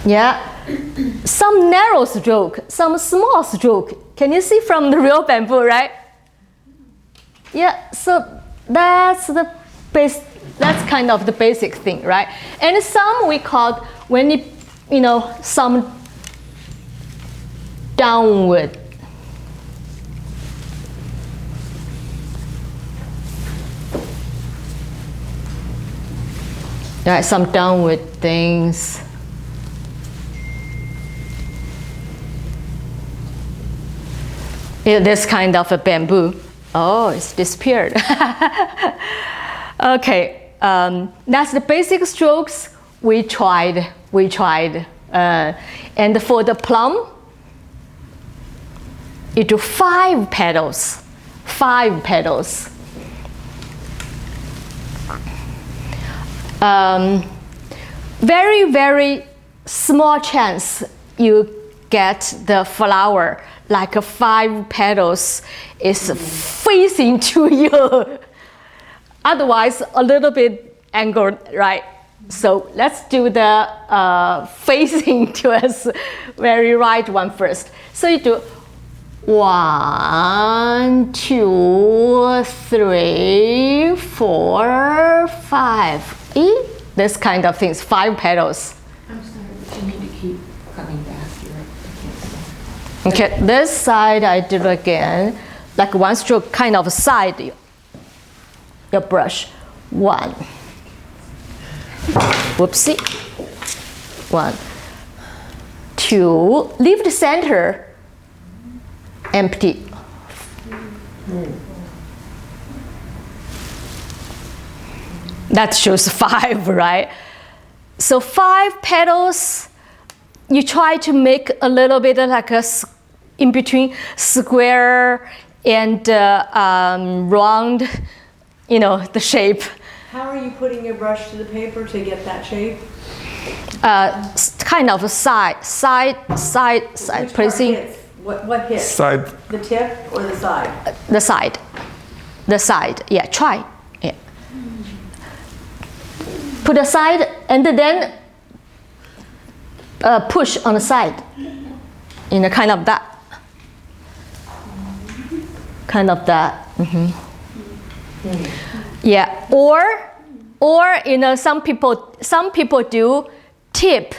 Yeah, some narrow stroke, some small stroke. Can you see from the real bamboo, right? Yeah, so that's the base. That's kind of the basic thing, right? And some we call when it, some downward. Right, some downward things. This kind of a bamboo. Oh, it's disappeared. Okay, that's the basic strokes we tried. And for the plum, you do 5 petals. 5 petals. Very, very small chance you get the flower like 5 petals is facing to you. Otherwise, a little bit angled, right? So let's do the facing to us very right one first. So you do 1, 2, 3, 4, 5. This kind of things, 5 petals. I'm sorry, but you need to keep coming back here. Okay, this side I did again, like one stroke kind of side your brush. 1. Whoopsie. 1, 2. Leave the center empty. That shows 5, right? So 5 petals. You try to make a little bit like a in between square and round, the shape. How are you putting your brush to the paper to get that shape? Kind of side, Which pressing. part hits? What hits? Side. The tip or the side? The side. Yeah, try. Yeah. Put aside and then push on the side. Kind of that. Yeah. Or some people do tip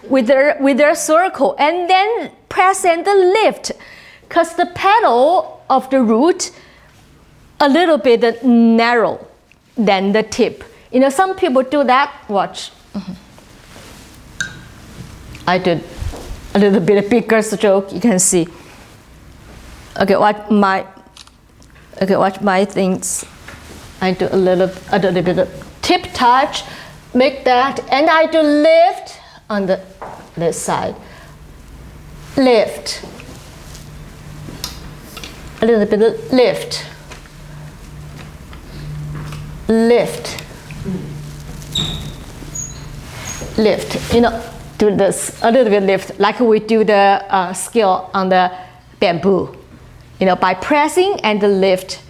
with their circle and then press and lift, because the petal of the root a little bit narrow than the tip. Some people do that. Watch. I did a little bit bigger stroke. You can see. Okay, watch my things. I do a little bit of tip touch, make that, and I do lift on this side. Lift. A little bit of lift. Lift. Do this a little bit lift, like we do the skill on the bamboo. By pressing and lift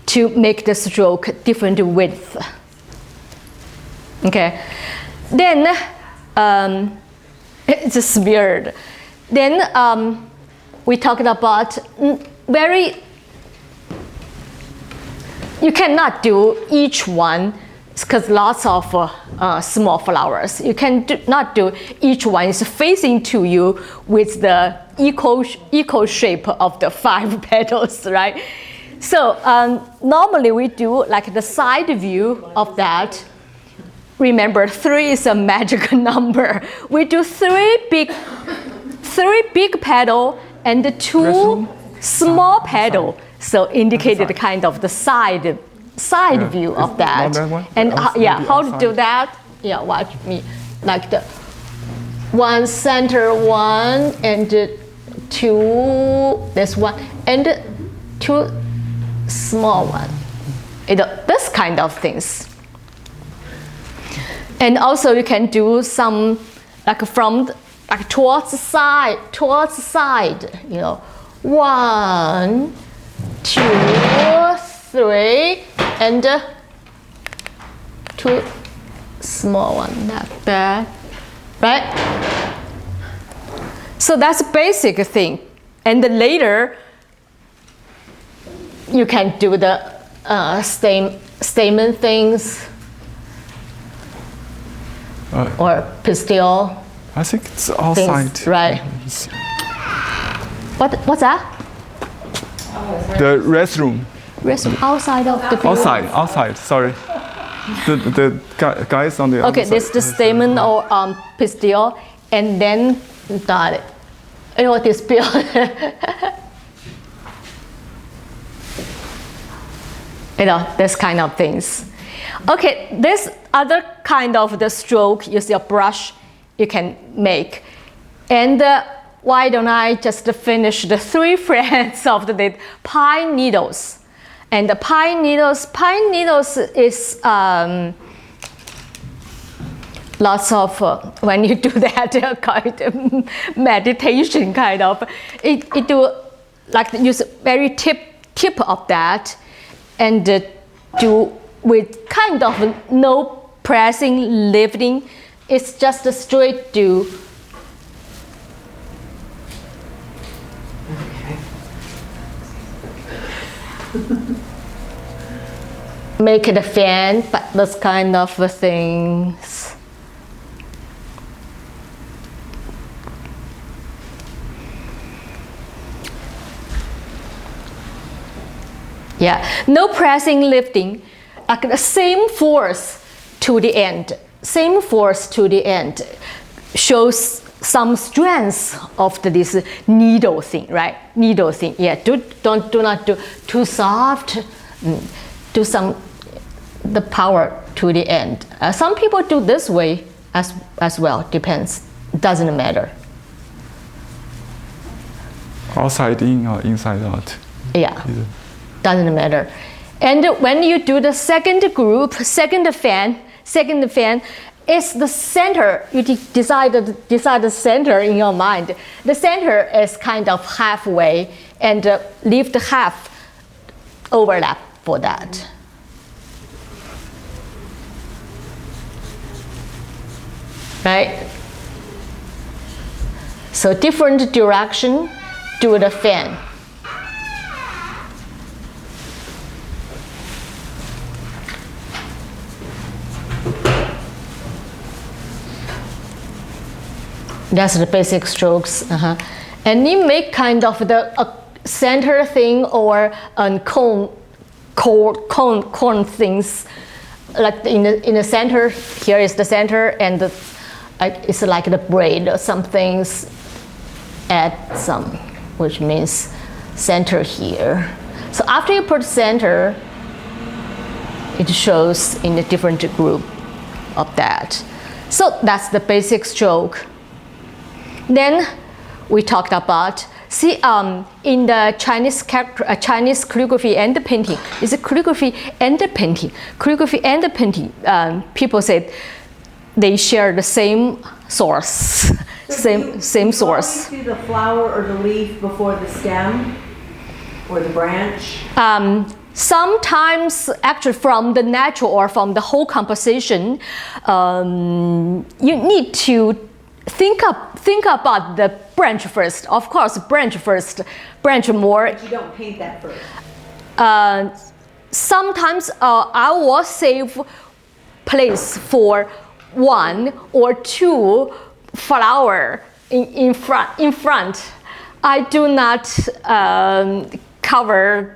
to make the stroke different width. Okay, then it's just weird. Then we talked about you cannot do each one because lots of small flowers. You not do each one is facing to you with the equal shape of the 5 petals, right? So normally we do like the side view of that. Remember, 3 is a magic number. We do 3 big petal and 2 small petal. So indicated kind of the side view of that. And how to do that? Yeah, watch me. Like the 1 center 1 and 2. This one and 2 small one. This kind of things. And also you can do some like towards the side. 1, 2, 3, and 2 small one like that, right? So that's a basic thing. And then later, you can do the stamen things or pistol. I think it's outside. Things, right. What's that? The restroom. Restroom outside of the building. Outside. Sorry. The guys on the Okay, other side. this is the stamen or pistol, and then the this bill. This kind of things. Okay, this other kind of the stroke is a brush you can make. And why don't I just finish the 3 friends of the pine needles? And the pine needles is lots of, when you do that kind of meditation kind of, it do like use very tip of that and do with kind of no pressing, lifting. It's just a straight do. Make it a fan, but those kind of things. Yeah, no pressing, lifting, like the same force to the end. Same force to the end shows some strength of this needle thing, right? Needle thing. Yeah, do not do too soft. Do the power to the end. Some people do this way as well. Depends. Doesn't matter. Outside in or inside out. Yeah. Doesn't matter. And when you do the second group, second fan, it's the center. You decide the center in your mind. The center is kind of halfway, and leave the half overlap for that. Right? So different direction, do the fan. That's the basic strokes. And you make kind of the center thing or cone things. Like in the center, here is the center, and it's like the braid or some things. Add some, which means center here. So after you put center, it shows in a different group of that. So that's the basic stroke. Then we talked about, in the Chinese calligraphy and painting, is it calligraphy and painting? Calligraphy and painting, people say they share the same source, same source. Do you see the flower or the leaf before the stem or the branch? Sometimes, actually, from the natural or from the whole composition, you need to think about the branch first. Of course, branch first, branch more. But you don't paint that first. Sometimes I will save place for 1 or 2 flower in front. I do not cover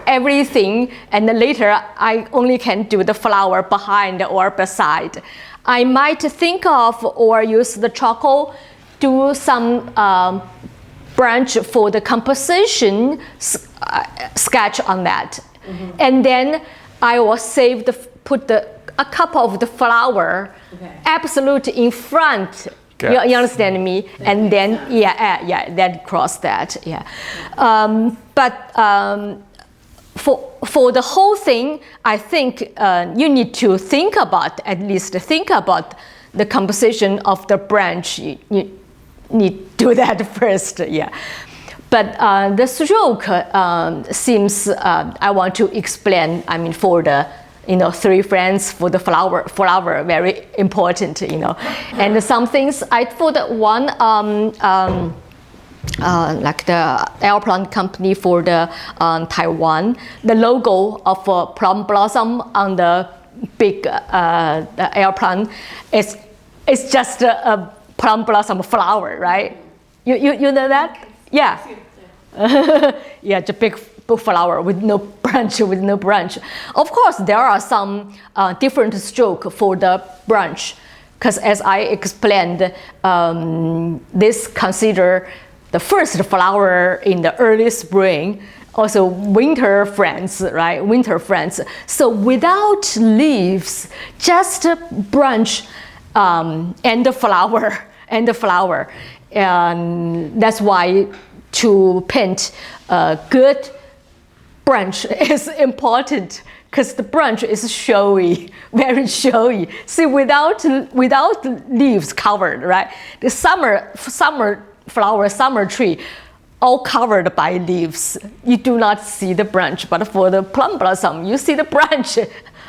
everything, and then later I only can do the flower behind or beside. I might think of or use the charcoal, do some branch for the composition sketch on that. And then I will put a cup of the flower absolute in front. You understand me? And then then cross that. But for the whole thing, I think you need to at least think about the composition of the branch. You need to do that first, But the stroke seems, I want to explain, for the 3 friends for the flower very important, And some things I put one like the airplane company for the Taiwan, the logo of a plum blossom on the big the airplane is just a plum blossom flower, right? You know that? Yeah. Yeah, the big flower with no branch. Of course, there are some different stroke for the branch, because as I explained, this consider the first flower in the early spring, also winter friends, right? Winter friends. So without leaves, just a branch and the flower. And that's why to paint a good branch is important, because the branch is showy, very showy. See, without leaves covered, right? The summer flower, summer tree, all covered by leaves. You do not see the branch, but for the plum blossom, you see the branch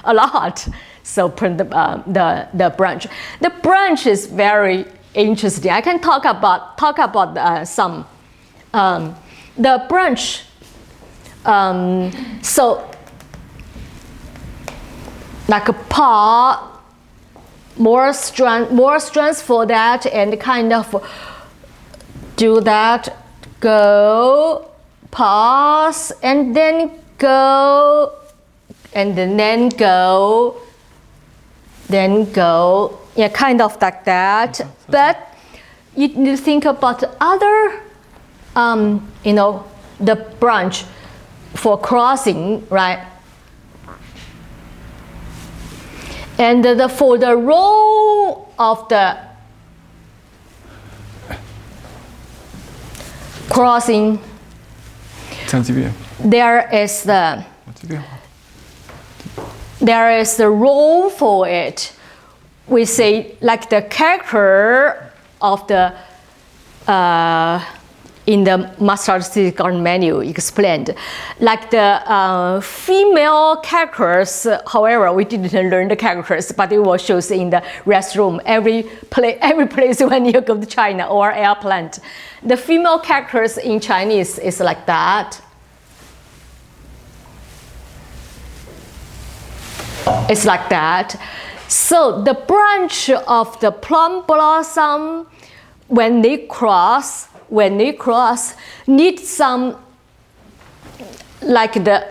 a lot. So the branch. The branch is very interesting. I can talk about some. The branch. So like a paw, more strength for that, and kind of do that. Go, pause, and then go, and then go, then go. Yeah, kind of like that. But you need to think about other, the branch for crossing, right? And for the row of the crossing, there is the role for it. We say like the character of the in the master artistic art menu explained, like the female characters. However, we didn't learn the characters, but it was shows in the restroom, every place when you go to China or airplane. The female characters in Chinese is like that. It's like that. So the branch of the plum blossom, when they cross, need some like the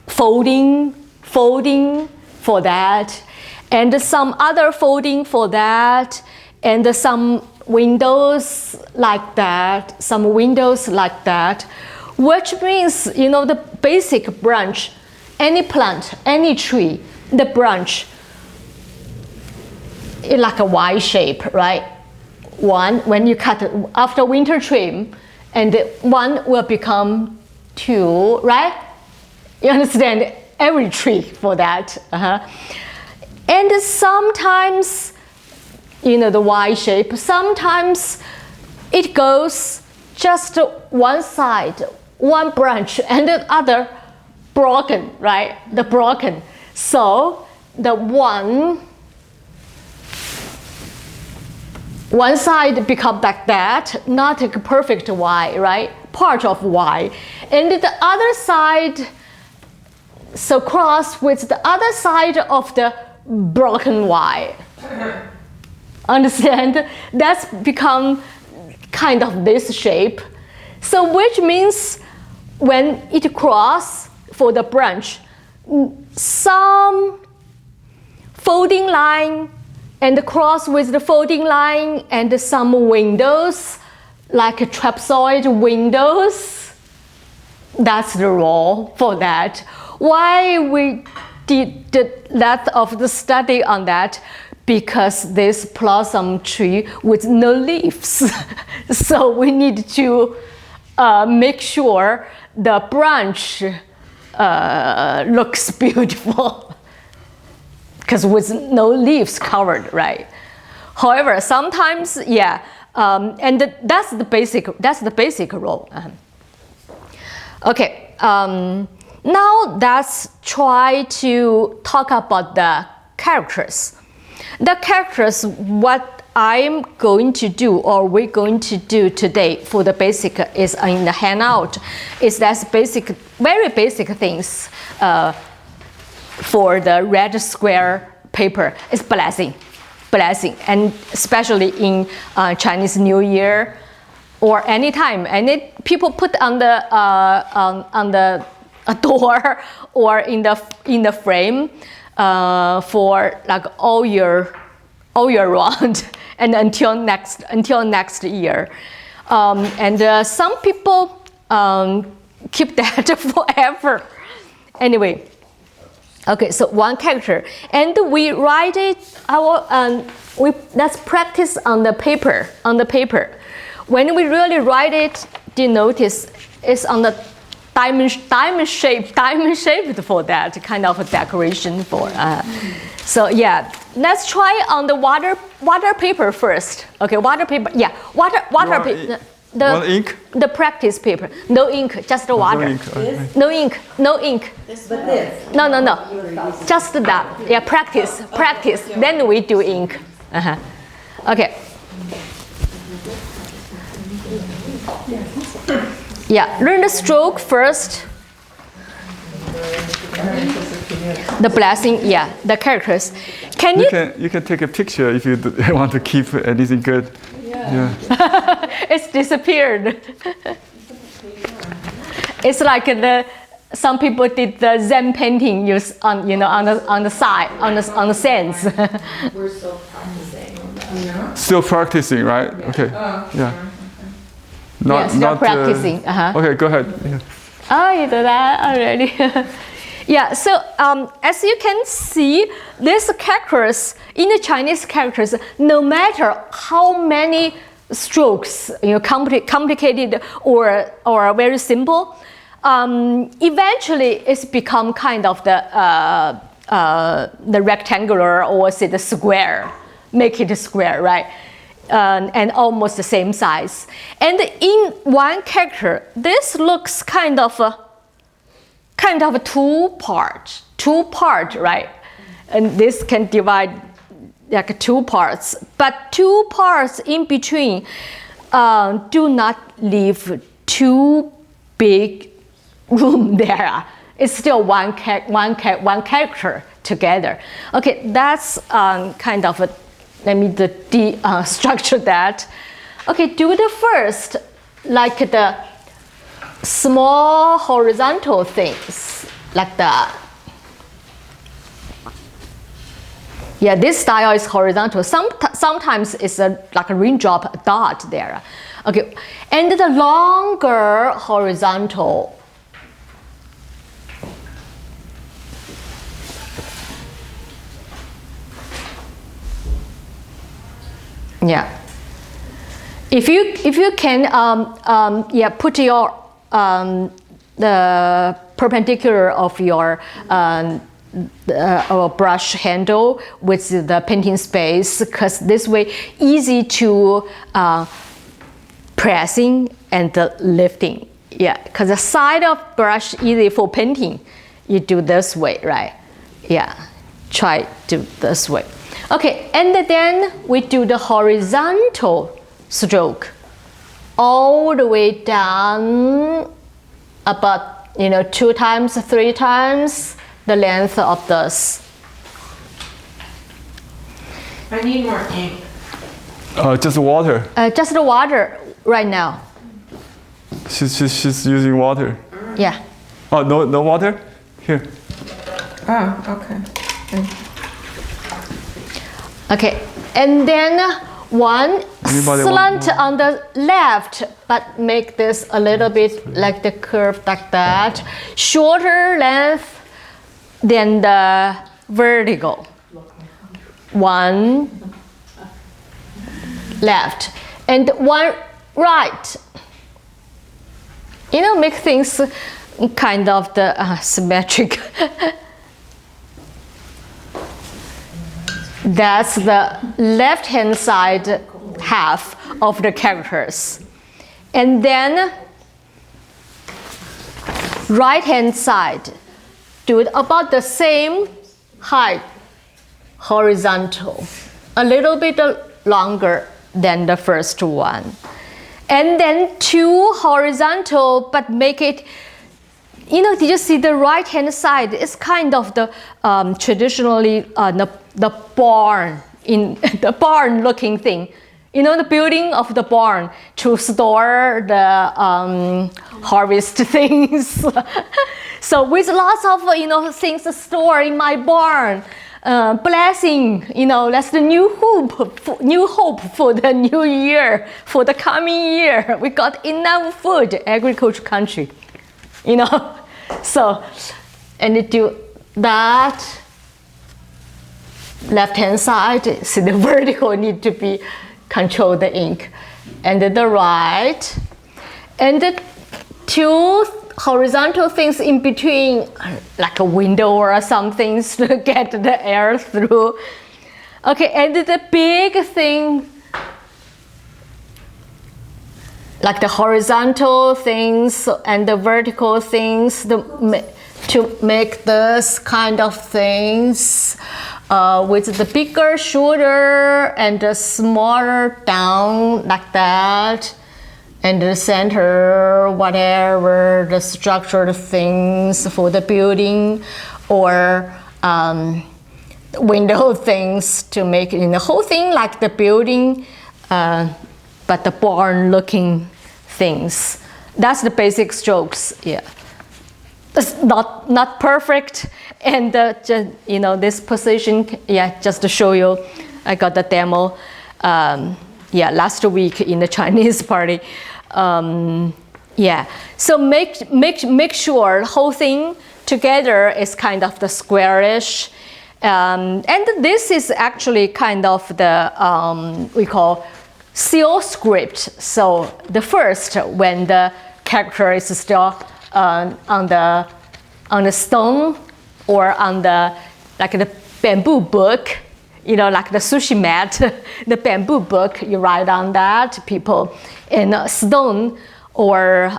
folding for that, and some other folding for that, and some windows like that, which means, the basic branch, any plant, any tree, the branch is like a Y shape, right? One, when you cut it after winter trim, and one will become 2, right? You understand? Every tree for that. And sometimes, the Y shape, sometimes it goes just one side, one branch, and the other broken, right? The broken. So the one side become like that, not a perfect Y, right? Part of Y. And the other side, so cross with the other side of the broken Y. Understand? That's become kind of this shape. So which means when it cross for the branch, some folding line and cross with the folding line, and some windows, like trapezoid windows. That's the role for that. Why we did that of the study on that? Because this blossom tree with no leaves. So we need to make sure the branch looks beautiful. Because with no leaves covered, right? However, sometimes, and that's the basic role. Okay, Now let's try to talk about the characters. The characters, what I'm going to do or we're going to do today for the basic is in the handout is that's basic, very basic things for the red square paper is blessing, and especially in Chinese New Year or anytime, and people put on the door or in the frame for like all year round and until next year, and some people keep that forever. Anyway, okay, so one character, and we write it. Let's practice on the paper. When we really write it, do you notice it's on the diamond shaped for that kind of a decoration for. So yeah, let's try on the water paper first. Okay, water paper. Yeah, water paper. The ink? The practice paper. No ink, just the water. No ink. Okay. No ink. But this. No. Just that. Yeah, practice. Then we do ink. Okay. Yeah, learn the stroke first. The blessing, yeah, the characters. You can take a picture if you want to keep anything good. Yeah. It's disappeared. It's like some people did the Zen painting use on the side on the sands. We're still practicing on that. Yeah. Still practicing, right? Okay. Yeah. Still practicing. Okay, go ahead. Yeah. Oh, you do that already. Yeah. So as you can see, these characters in the Chinese characters, no matter how many strokes, complicated or very simple, eventually it's become kind of the rectangular or say the square, make it a square, right? And almost the same size. And in one character, this looks kind of a two part, right? And this can divide like two parts, but two parts in between do not leave too big room there. It's still one character together. Okay, that's kind of a. Let me structure that. Okay, do the first, like the small horizontal things, like that. Yeah, this style is horizontal. Sometimes it's like a raindrop dot there. Okay, and the longer horizontal. Yeah. If you can put your the perpendicular of your brush handle with the painting space, because this way easy to pressing and lifting. Yeah, because the side of brush easy for painting, you do this way, right? Yeah, try do this way. Okay, and then we do the horizontal stroke all the way down about 2 times, 3 times the length of this. I need more ink. Just water. Just the water right now. She's using water. Yeah. Oh, no water? Here. Oh, okay. Thank you. Okay, and then one slant on the left, but make this a little bit like the curve like that. Shorter length than the vertical. One left and one right. Make things kind of the symmetric. That's the left-hand side half of the characters. And then Right hand side, do it about the same height, horizontal, a little bit longer than the first one. And then 2 horizontal, but make it, did you see the right hand side? It's kind of the traditionally the barn, in the barn looking thing. The building of the barn to store the harvest things. So with lots of things stored in my barn, blessing, that's the new hope for the new year, for the coming year. We got enough food, agriculture country, So, and you do that. Left hand side, see the vertical need to be control the ink, and the right, and the 2 horizontal things in between, like a window or something to get the air through. Okay, and the big thing, like the horizontal things and the vertical things, to make this kind of things. With the bigger shoulder and the smaller down like that, and the center, whatever the structured things for the building, or window things to make it in the whole thing like the building, but the barn looking things. That's the basic strokes. Yeah. It's not perfect, and this position, just to show you, I got the demo, last week in the Chinese party, So make sure the whole thing together is kind of the squarish, and this is actually kind of the we call seal script. So the first, when the character is still on the stone or on the bamboo book, like the sushi mat, the bamboo book, you write on that, people in stone, or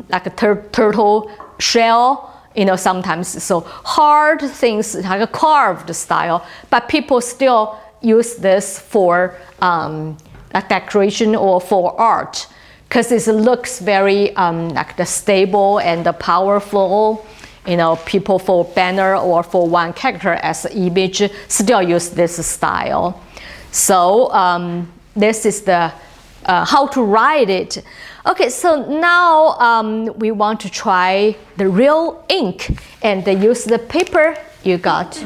like a turtle shell, sometimes so hard things, like a carved style, but people still use this for decoration or for art, because it looks very like the stable and the powerful. People for banner or for one character as image still use this style. So this is the how to write it. Okay, so now we want to try the real ink, and they use the paper you got.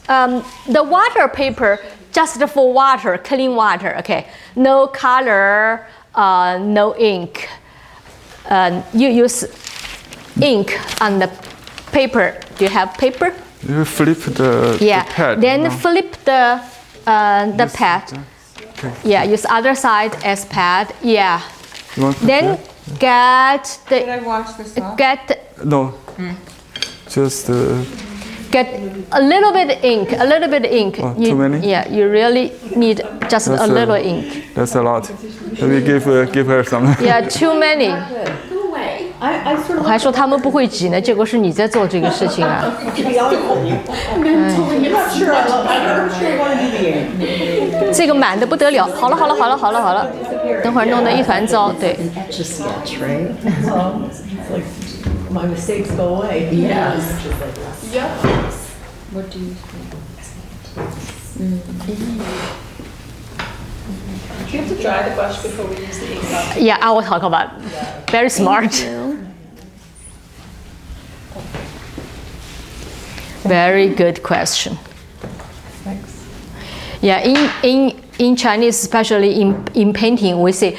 The water paper, just for water, clean water, okay? No color, no ink. You use ink on the paper. Do you have paper? You flip the pad. Then flip the pad. Okay. Yeah, use other side as pad. Yeah. You want to Then get the. Did I wash this off? No. Just Get a little bit ink. Oh, too many? Yeah, you really need just a little ink. That's a lot. Let me give her some. Yeah, too many. I sort 我 of 还说他们不会挤呢，结果是你在做这个事情啊。 I'm not sure I want to do the ink. 这个满的不得了。好了，等会儿弄得一团糟。对。 Etch a sketch, right? It's like my mistakes go away. Yes. What do you think? Do you have to dry the brush before we use the ink up? Yeah, I will talk about. Very smart. Very good question. Thanks. Yeah, in Chinese, especially in painting, we say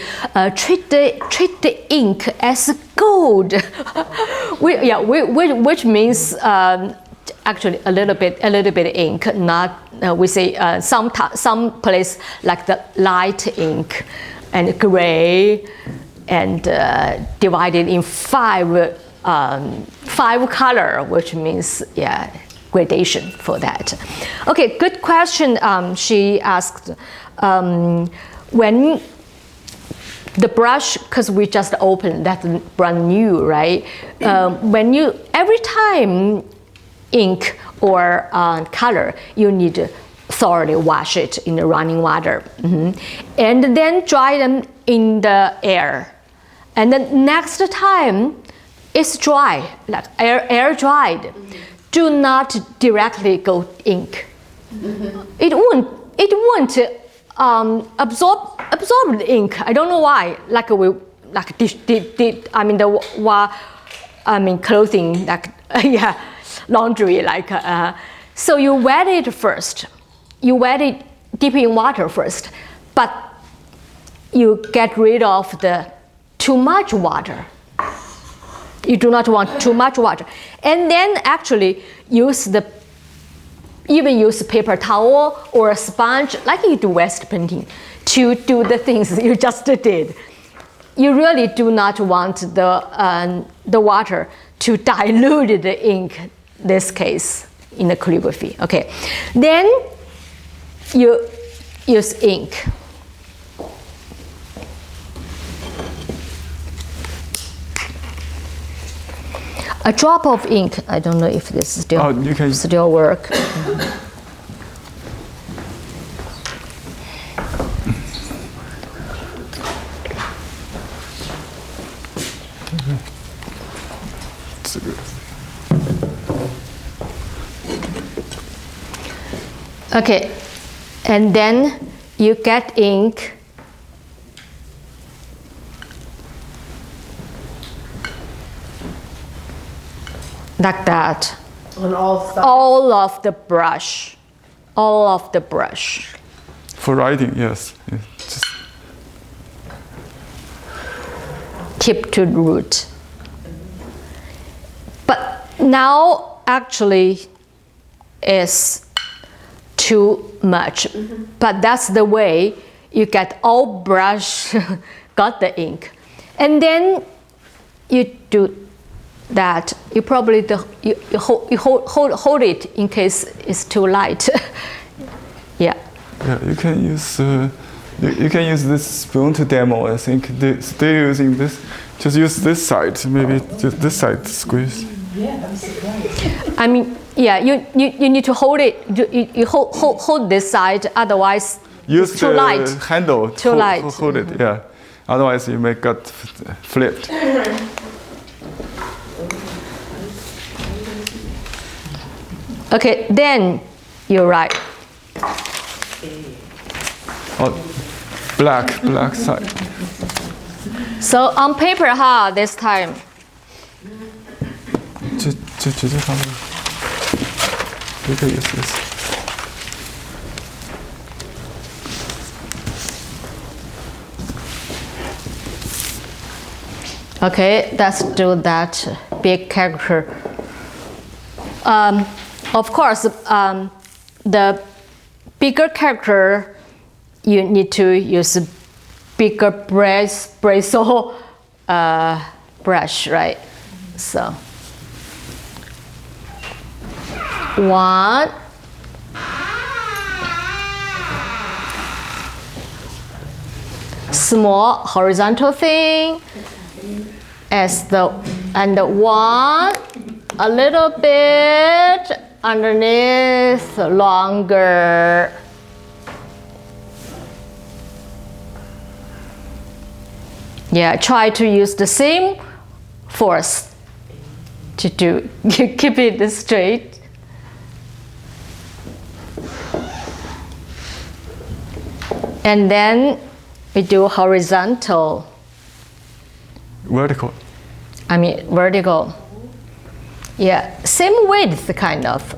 treat the ink as gold. Which means actually a little bit ink. Not we say some place like the light ink and gray, and divided in five color, which means gradation for that. Okay, good question. She asked when the brush, because we just opened, that's brand new, right? Every time ink or color, you need to thoroughly wash it in the running water. And then dry them in the air. And then next time, it's dry, like air dried. Do not directly go ink. It won't absorb the ink. I don't know why. Clothing, laundry, so you wet it first. You wet it deep in water first, but you get rid of the too much water. You do not want too much water. And then actually use paper towel or a sponge, like you do West painting, to do the things you just did. You really do not want the water to dilute the ink, this case, in the calligraphy. Okay, then you use ink. A drop of ink. I don't know if this still work. Okay, and then you get ink. Like that. On all sides. All of the brush. All of the brush. For writing, yes. Just Tip to root. But now actually is too much. But that's the way you get all brush, got the ink. And then you do that. You probably hold it in case it's too light. Yeah. Yeah, you can use this spoon to demo. I think still using this. Just use this side, maybe just this side squeeze. Yeah, I'm surprised. I mean, yeah, you need to hold it. You hold this side, otherwise Use it's too the light. handle Too to light. hold it. Yeah, otherwise you may get flipped. Okay, then you write. Oh, black side. So on paper, this time. 这直接放这，这个也是。Okay, let's do that big character. Of course, the bigger character, you need to use a bigger bristle brush, right? So, 1, small horizontal thing, and 1 a little bit underneath, longer. Yeah, try to use the same force to keep it straight. And then we do horizontal. Vertical. Vertical. Yeah, same width kind of.